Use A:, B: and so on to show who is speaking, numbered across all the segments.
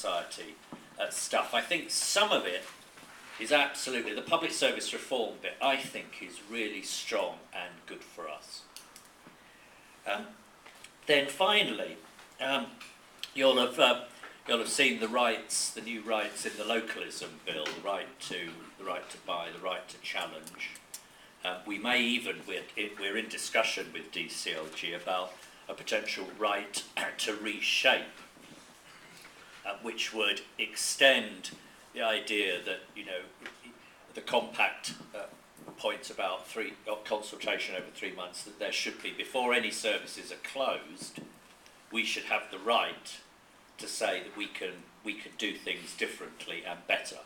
A: society stuff. I think some of it is absolutely, the public service reform bit, I think, is really strong and good for us. Then finally, you'll have seen the rights, the new rights in the Localism bill, the right to buy, the right to challenge. We may even, we're in discussion with DCLG about a potential right to reshape, which would extend the idea that, you know, the compact points about consultation over 3 months, that there should be, before any services are closed, we should have the right to say that we can do things differently and better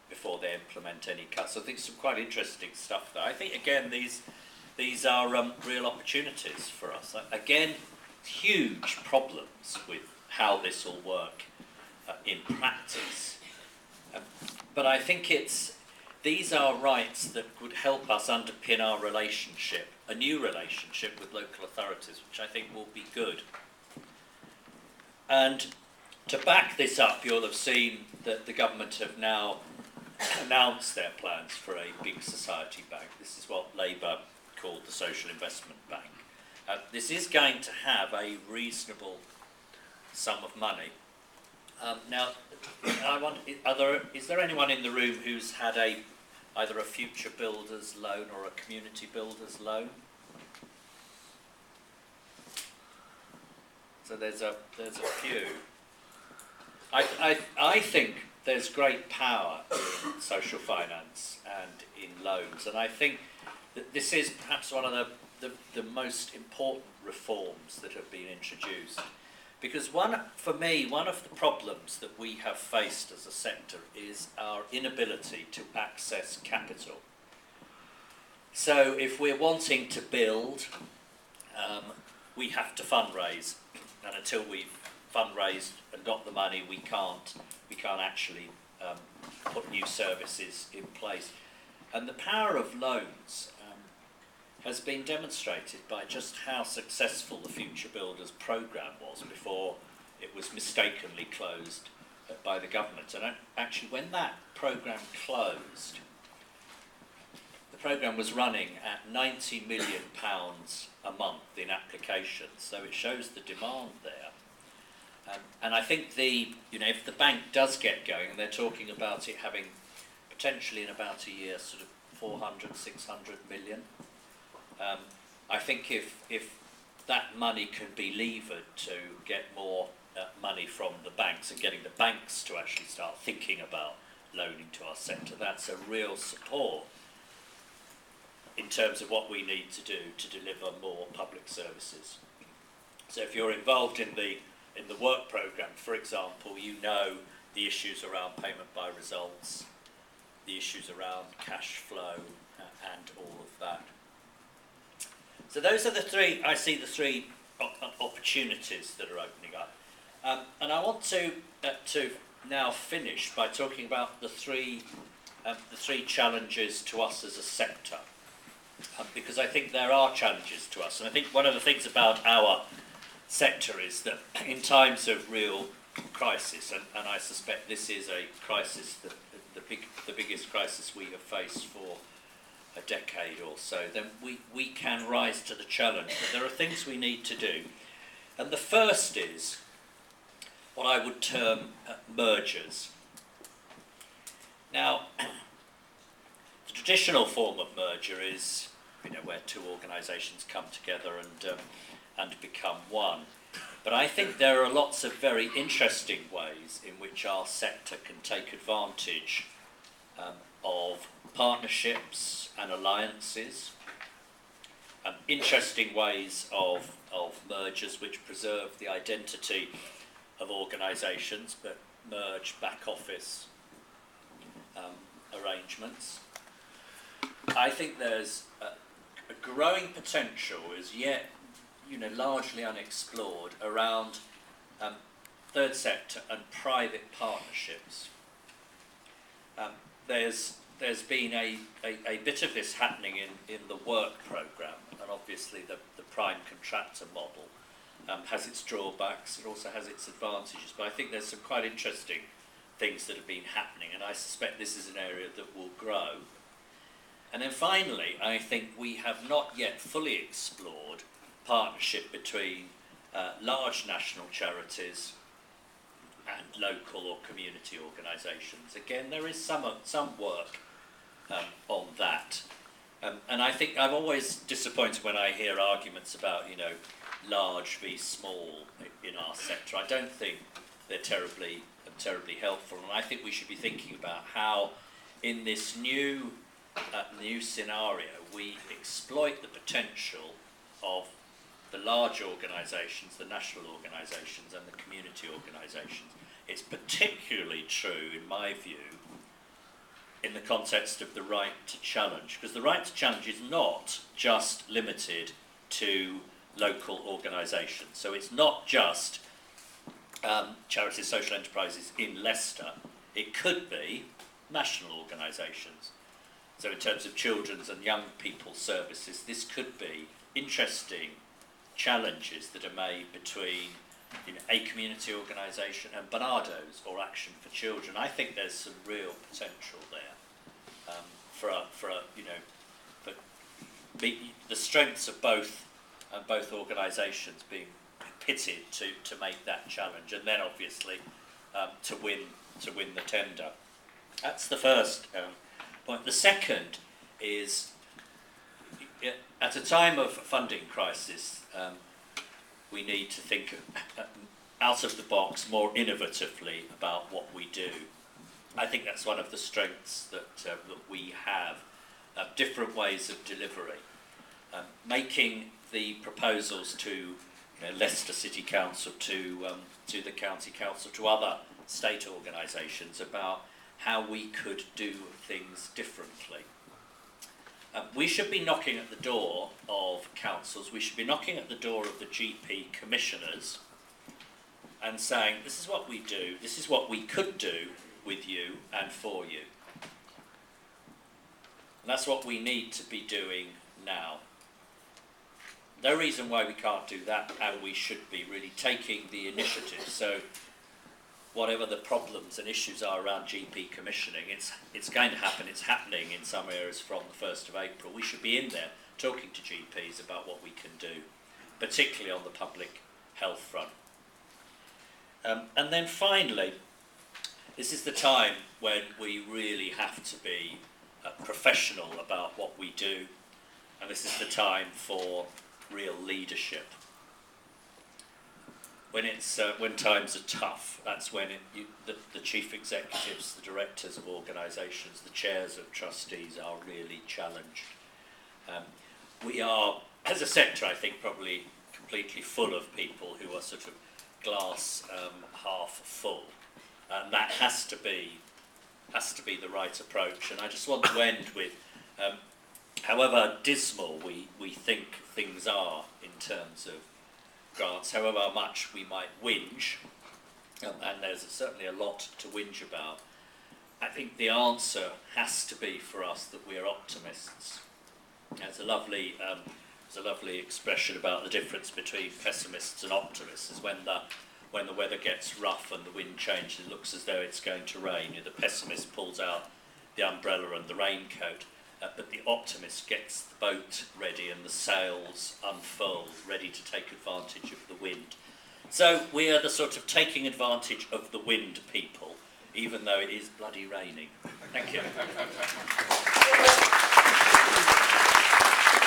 A: before they implement any cuts. So I think some quite interesting stuff there. I think, again, these are real opportunities for us. Again, huge problems with how this will work in practice. But I think these are rights that would help us underpin our relationship, a new relationship with local authorities, which I think will be good. And to back this up, you'll have seen that the government have now announced their plans for a big society bank. This is what Labour called the Social Investment Bank. This is going to have a reasonable sum of money. Now, is there anyone in the room who's had either a future builder's loan or a community builder's loan? So there's a few. I think there's great power in social finance and in loans, and I think that this is perhaps one of the most important reforms that have been introduced. Because for me, one of the problems that we have faced as a sector is our inability to access capital. So if we're wanting to build, we have to fundraise, and until we've fundraised and got the money, we can't actually put new services in place. And the power of loans has been demonstrated by just how successful the Future Builders programme was before it was mistakenly closed by the government. And actually, when that programme closed, the programme was running at £90 million a month in applications, so it shows the demand there. And I think if the bank does get going, and they're talking about it having potentially in about a year sort of 400, 600 million, I think if that money can be levered to get more money from the banks and getting the banks to actually start thinking about loaning to our sector, that's a real support in terms of what we need to do to deliver more public services. So if you're involved in the work programme, for example, you know the issues around payment by results, the issues around cash flow, and all of that. So those are the three opportunities that are opening up. And I want to now finish by talking about the three challenges to us as a sector, because I think there are challenges to us. And I think one of the things about our sector is that in times of real crisis, and I suspect this is a crisis, the biggest crisis we have faced for a decade or so, then we can rise to the challenge. But there are things we need to do. And the first is what I would term mergers. Now, the traditional form of merger is, where two organisations come together and become one. But I think there are lots of very interesting ways in which our sector can take advantage of partnerships and alliances, interesting ways of mergers which preserve the identity of organisations but merge back office arrangements. I think there's a growing potential as yet largely unexplored around third sector and private partnerships. There's been a bit of this happening in the work programme, and obviously the prime contractor model has its drawbacks, it also has its advantages, but I think there's some quite interesting things that have been happening, and I suspect this is an area that will grow. And then finally, I think we have not yet fully explored partnership between large national charities and local or community organisations. Again, there is some work on that. And I think I'm always disappointed when I hear arguments about, you know, large v small in our sector. I don't think they're terribly helpful, and I think we should be thinking about how, in this new scenario, we exploit the potential of the large organisations, the national organisations, and the community organisations. It's particularly true, in my view, in the context of the right to challenge, because the right to challenge is not just limited to local organisations. So it's not just charities, social enterprises in Leicester. It could be national organisations. So in terms of children's and young people's services, this could be interesting challenges that are made between, you know, a community organisation and Barnardo's or Action for Children. I think there's some real potential there for the strengths of both organisations being pitted to make that challenge, and then obviously to win the tender. That's the first point. The second is, at a time of funding crisis, we need to think out of the box more innovatively about what we do. I think that's one of the strengths that we have, different ways of delivery. Making the proposals to Leicester City Council, to the County Council, to other state organisations about how we could do things differently. We should be knocking at the door of councils, we should be knocking at the door of the GP commissioners and saying, this is what we do, this is what we could do with you and for you. And that's what we need to be doing now. No reason why we can't do that, and we should be really taking the initiative. So whatever the problems and issues are around GP commissioning, it's going to happen. It's happening in some areas from the 1st of April. We should be in there talking to GPs about what we can do, particularly on the public health front. And then finally, this is the time when we really have to be professional about what we do, and this is the time for real leadership. When times are tough, that's when the chief executives, the directors of organisations, the chairs of trustees are really challenged. We are, as a sector, I think, probably completely full of people who are sort of glass half full, and that has to be the right approach. And I just want to end with, however dismal we think things are in terms of grants, however much we might whinge, and there's certainly a lot to whinge about, I think the answer has to be for us that we're optimists. There's a lovely expression about the difference between pessimists and optimists, is when the weather gets rough and the wind changes, it looks as though it's going to rain. The pessimist pulls out the umbrella and the raincoat, but the optimist gets the boat ready and the sails unfurled, ready to take advantage of the wind. So we are the sort of taking advantage of the wind people, even though it is bloody raining. Thank you.